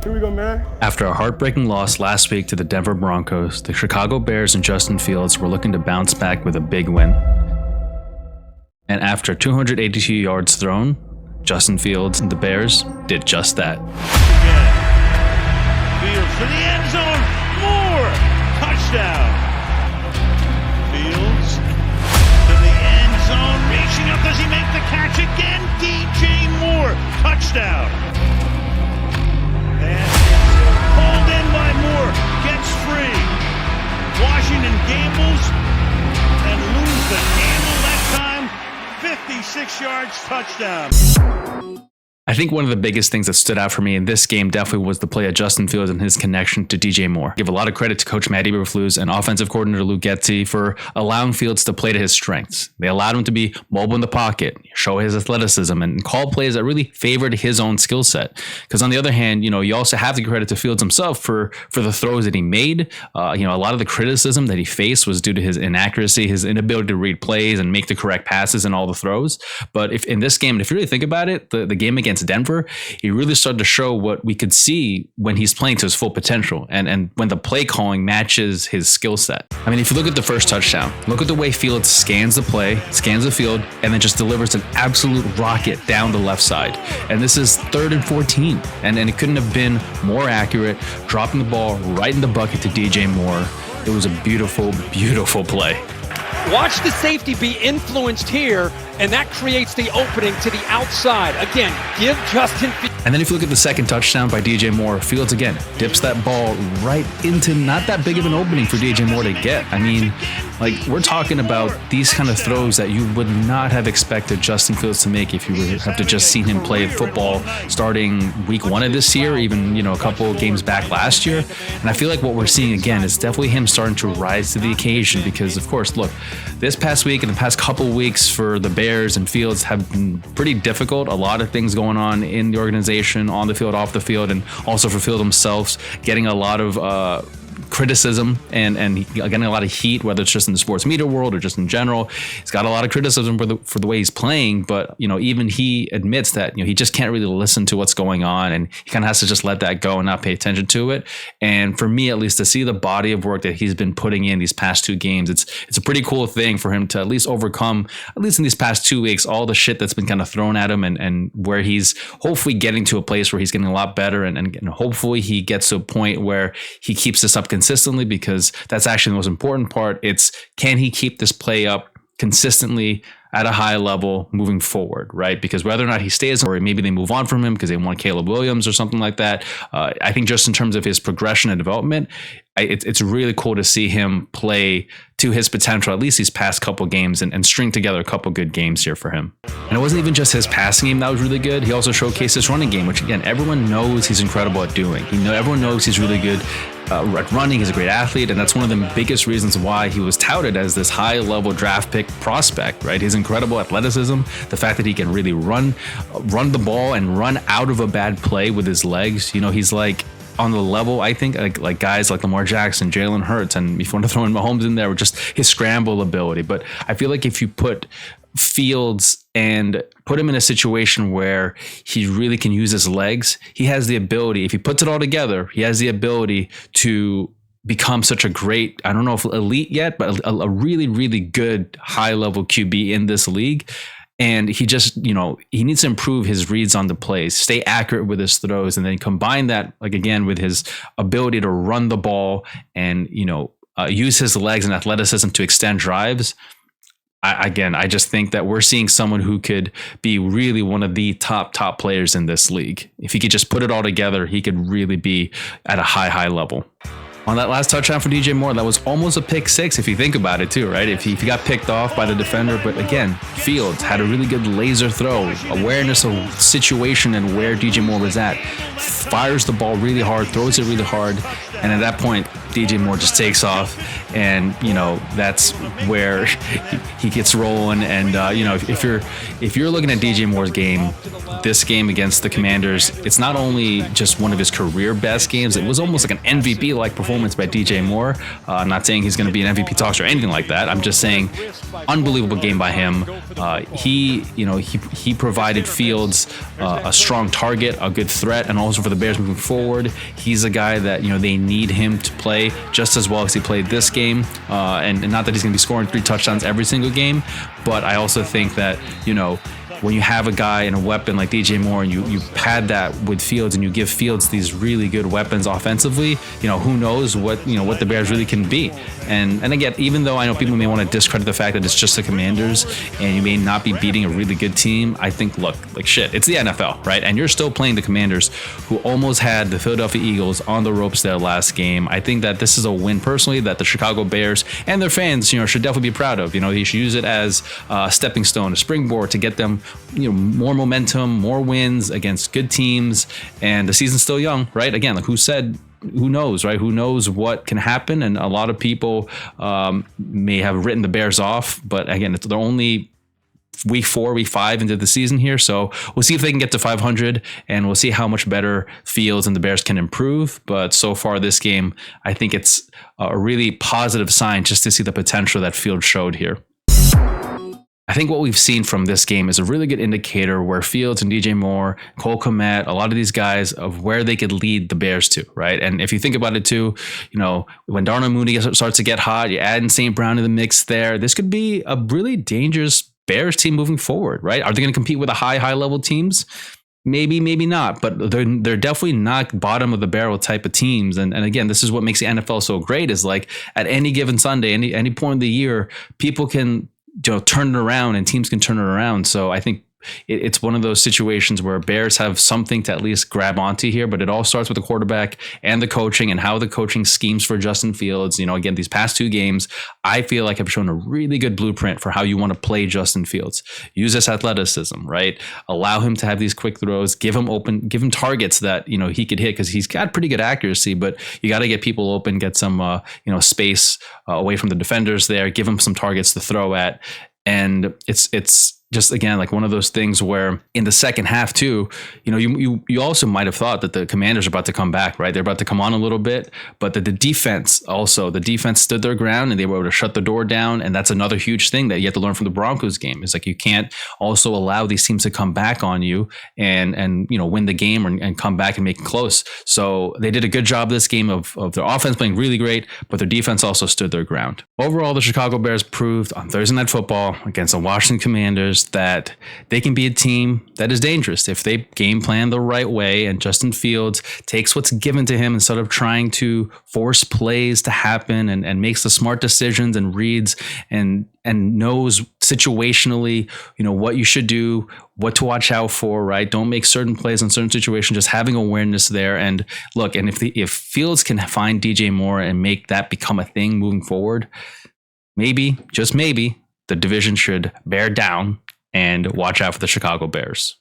Here we go, man. After a heartbreaking loss last week to the Denver Broncos, the Chicago Bears and Justin Fields were looking to bounce back with a big win. And after 282 yards thrown, Justin Fields and the Bears did just that. Fields to the end zone. Moore, touchdown. Fields to the end zone, reaching up. Does he make the catch again? DJ Moore, touchdown. And it's pulled in by Moore, gets free. Washington gambles and lose the handle that time. 56 yards, touchdown. I think one of the biggest things that stood out for me in this game definitely was the play of Justin Fields and his connection to DJ Moore. I give a lot of credit to Coach Matty Eberflus and offensive coordinator Luke Getsy for allowing Fields to play to his strengths. They allowed him to be mobile in the pocket, show his athleticism, and call plays that really favored his own skill set. Because on the other hand, you also have to give credit to Fields himself for the throws that he made. A lot of the criticism that he faced was due to his inaccuracy, his inability to read plays and make the correct passes in all the throws. But if in this game, if you really think about it, the game against Denver, he really started to show what we could see when he's playing to his full potential and when the play calling matches his skill set. I mean, if you look at the first touchdown, look at the way Fields scans the play, scans the field, and then just delivers an absolute rocket down the left side. And this is 3rd and 14. And it couldn't have been more accurate, dropping the ball right in the bucket to DJ Moore. It was a beautiful, beautiful play. Watch the safety be influenced here, and that creates the opening to the outside. Again, give Justin Fields. And then if you look at the second touchdown by DJ Moore, Fields again dips that ball right into not that big of an opening for DJ Moore to get. I mean, we're talking about these kind of throws that you would not have expected Justin Fields to make if you would have to just seen him play football starting week 1 of this year, even, a couple of games back last year. And I feel like what we're seeing again is definitely him starting to rise to the occasion because, of course, look, this past week and the past couple of weeks for the Bears and Fields have been pretty difficult. A lot of things going on in the organization, on the field, off the field, and also for Field himself, getting a lot of criticism and getting a lot of heat, whether it's just in the sports media world or just in general. He's got a lot of criticism for the way he's playing, but even he admits that he just can't really listen to what's going on, and he kind of has to just let that go and not pay attention to it. And for me, at least, to see the body of work that he's been putting in these past 2 games, it's a pretty cool thing for him to at least overcome, at least in these past 2 weeks, all the shit that's been kind of thrown at him, and where he's hopefully getting to a place where he's getting a lot better, and hopefully he gets to a point where he keeps this up consistently, because that's actually the most important part. It's, can he keep this play up consistently at a high level moving forward, right? Because whether or not he stays, or maybe they move on from him because they want Caleb Williams or something like that, I think just in terms of his progression and development, it's really cool to see him play to his potential, at least these past couple games, and string together a couple good games here for him. And it wasn't even just his passing game that was really good. He also showcased his running game, which again, everyone knows he's incredible at doing. Everyone knows he's really good at running. He's a great athlete, and that's one of the biggest reasons why he was touted as this high-level draft pick prospect, right? His incredible athleticism, the fact that he can really run the ball and run out of a bad play with his legs. He's like on the level, I think, like guys like Lamar Jackson, Jalen Hurts, and if you want to throw in Mahomes in there, with just his scramble ability. But I feel like if you put Fields and put him in a situation where he really can use his legs, he has the ability, if he puts it all together, he has the ability to become such a great, I don't know if elite yet, but a really, really good high-level QB in this league. And he just, he needs to improve his reads on the plays, stay accurate with his throws, and then combine that, again, with his ability to run the ball and, use his legs and athleticism to extend drives. I just think that we're seeing someone who could be really one of the top players in this league. If he could just put it all together, he could really be at a high level. On that last touchdown for DJ Moore, that was almost a pick 6 if you think about it too, right? If he got picked off by the defender, but again, Fields had a really good laser throw, awareness of situation and where DJ Moore was at, fires the ball really hard, throws it really hard, and at that point, DJ Moore just takes off, and that's where he gets rolling. And if you're looking at DJ Moore's game, this game against the Commanders, it's not only just one of his career best games, it was almost like an MVP like performance by DJ Moore. I'm not saying he's going to be an MVP talks or anything like that. I'm just saying unbelievable game by him. He provided Fields a strong target, a good threat, and also for the Bears moving forward. He's a guy that they need him to play just as well as he played this game, and not that he's going to be scoring 3 touchdowns every single game, but I also think that when you have a guy and a weapon like DJ Moore, and you pad that with Fields, and you give Fields these really good weapons offensively, who knows what the Bears really can be. And again, even though I know people may want to discredit the fact that it's just the Commanders and you may not be beating a really good team, I think, look, like shit, it's the NFL, right? And you're still playing the Commanders, who almost had the Philadelphia Eagles on the ropes their last game. I think that this is a win personally that the Chicago Bears and their fans, should definitely be proud of. They should use it as a stepping stone, a springboard to get them more momentum, more wins against good teams, and the season's still young, right? Again, like who knows, right? Who knows what can happen? And a lot of people may have written the Bears off, but again, they're only week 4, week 5 into the season here, so we'll see if they can get to 500, and we'll see how much better Fields and the Bears can improve. But so far this game, I think it's a really positive sign just to see the potential that Fields showed here. I think what we've seen from this game is a really good indicator where Fields and DJ Moore, Cole Kmet, a lot of these guys, of where they could lead the Bears to, right? And if you think about it too, when Darnell Mooney starts to get hot, you add in St. Brown to the mix there, this could be a really dangerous Bears team moving forward, right? Are they going to compete with the high level teams? Maybe, maybe not, but they're definitely not bottom of the barrel type of teams. And again, this is what makes the NFL so great, is like at any given Sunday, any point of the year, people can turn it around, and teams can turn it around. So I think it's one of those situations where Bears have something to at least grab onto here, but it all starts with the quarterback and the coaching and how the coaching schemes for Justin Fields. Again, these past 2 games, I feel like I've shown a really good blueprint for how you want to play Justin Fields. Use this athleticism, right? Allow him to have these quick throws, give him targets that, he could hit, because he's got pretty good accuracy, but you got to get people open, get some, space away from the defenders there, give him some targets to throw at. And it's just, again, like one of those things where in the second half too, you also might have thought that the Commanders are about to come back, right? They're about to come on a little bit, but the defense stood their ground, and they were able to shut the door down. And that's another huge thing that you have to learn from the Broncos game. Is like, you can't also allow these teams to come back on you and win the game and come back and make it close. So they did a good job this game of their offense playing really great, but their defense also stood their ground. Overall, the Chicago Bears proved on Thursday Night Football against the Washington Commanders that they can be a team that is dangerous if they game plan the right way, and Justin Fields takes what's given to him instead of trying to force plays to happen, and makes the smart decisions and reads and knows situationally, what you should do, what to watch out for, right? Don't make certain plays in certain situations, just having awareness there. And look, and if Fields can find DJ Moore and make that become a thing moving forward, maybe, just maybe, the division should bear down and watch out for the Chicago Bears.